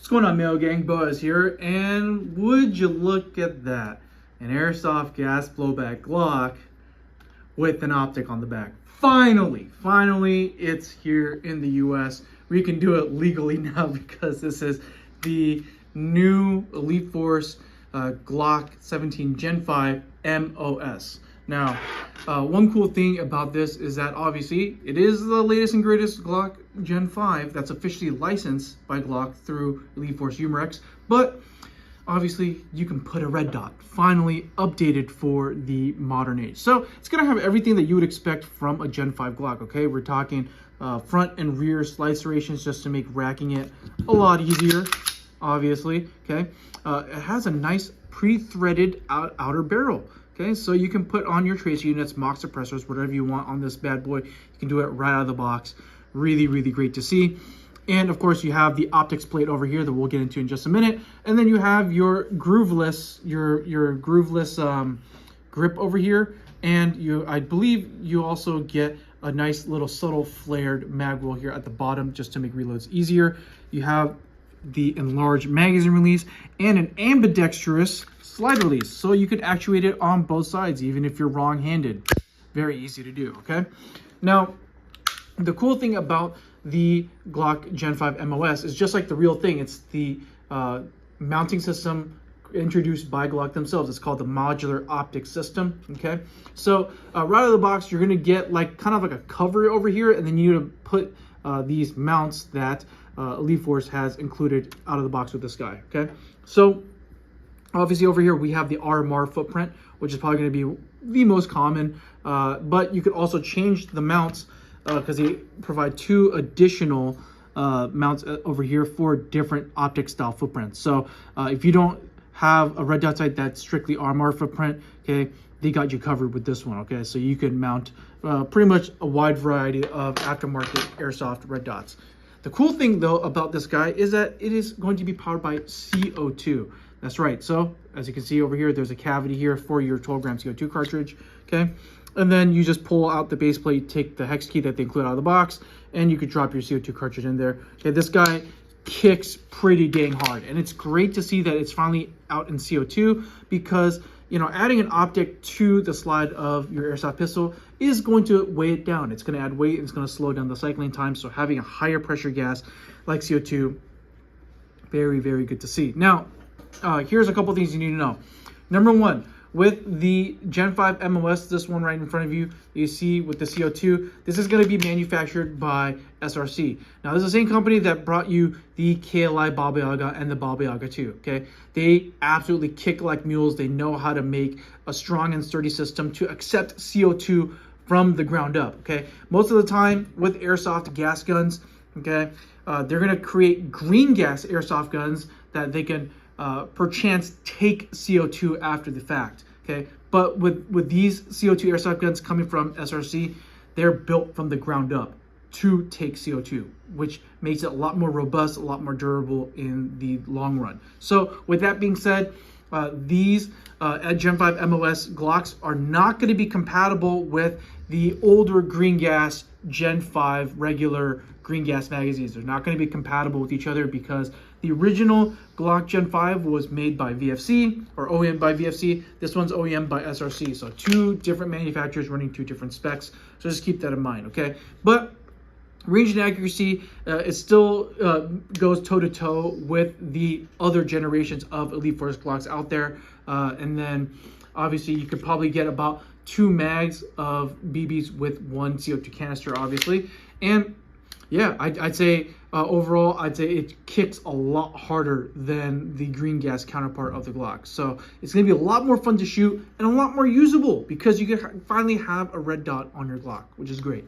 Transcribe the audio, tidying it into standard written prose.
What's going on, Mail Gang? Buzz here, and would you look at that? An airsoft gas blowback Glock with an optic on the back. Finally, it's here in the US. We can do it legally now because this is the new Elite Force Glock 17 Gen 5 MOS. Now, one cool thing about this is that obviously it is the latest and greatest Glock Gen 5 that's officially licensed by Glock through Elite Force Humerex, but obviously you can put a red dot, finally updated for the modern age. So it's gonna have everything that you would expect from a Gen 5 Glock, okay? We're talking front and rear slide serrations just to make racking it a lot easier, obviously, okay? It has a nice pre-threaded outer barrel. Okay, so you can put on your tracer units, mock suppressors, whatever you want on this bad boy. You can do it right out of the box. Really great to see. And of course, you have the optics plate over here that we'll get into in just a minute. And then you have your grooveless, grip over here. And I believe you also get a nice little subtle flared mag wheel here at the bottom just to make reloads easier. You have the enlarged magazine release and an ambidextrous slide release, so you could actuate it on both sides even if you're wrong-handed. Very easy to do. Okay, now the cool thing about the Glock Gen 5 MOS is just like the real thing. It's the mounting system introduced by Glock themselves. It's called the modular optic system. Okay, so right out of the box you're gonna get like kind of like a cover over here, and then you need to put these mounts that Elite Force has included out of the box with this guy. Okay, so obviously over here we have the RMR footprint, which is probably going to be the most common, but you could also change the mounts because they provide two additional mounts over here for different optic style footprints. So if you don't have a red dot sight that's strictly RMR footprint, okay, they got you covered with this one. Okay, so you can mount pretty much a wide variety of aftermarket airsoft red dots. The cool thing though about this guy is that it is going to be powered by CO2. That's right. So as you can see over here, there's a cavity here for your 12-gram CO2 cartridge. Okay, and then you just pull out the base plate, take the hex key that they include out of the box, and you could drop your CO2 cartridge in there. Okay, this guy kicks pretty dang hard, and it's great to see that it's finally out in CO2 because, you know, adding an optic to the slide of your airsoft pistol is going to weigh it down. It's going to add weight and it's going to slow down the cycling time. So having a higher pressure gas like CO2, very good to see. Now, here's a couple things you need to know. Number one, with the Gen 5 MOS, this one right in front of you, you see with the CO2, this is going to be manufactured by SRC. Now, this is the same company that brought you the KLI Baba Yaga and the Baba Yaga 2, okay? They absolutely kick like mules. They know how to make a strong and sturdy system to accept CO2 from the ground up, okay? Most of the time with airsoft gas guns, okay, they're going to create green gas airsoft guns that they can perchance take CO2 after the fact, okay? But with these CO2 airsoft guns coming from SRC, they're built from the ground up to take CO2, which makes it a lot more robust, a lot more durable in the long run. So with that being said, these Gen 5 MOS Glocks are not going to be compatible with the older green gas Gen 5 regular green gas magazines. They're not going to be compatible with each other because the original Glock Gen 5 was made by VFC, or OEM by VFC. This one's OEM by SRC. So two different manufacturers running two different specs. So just keep that in mind, okay? But range and accuracy, it still goes toe-to-toe with the other generations of Elite Force Glocks out there. And then obviously you could probably get about 2 mags of BBs with 1 CO2 canister, obviously. And yeah, I'd say overall, I'd say it kicks a lot harder than the green gas counterpart of the Glock. So it's going to be a lot more fun to shoot and a lot more usable because you can finally have a red dot on your Glock, which is great.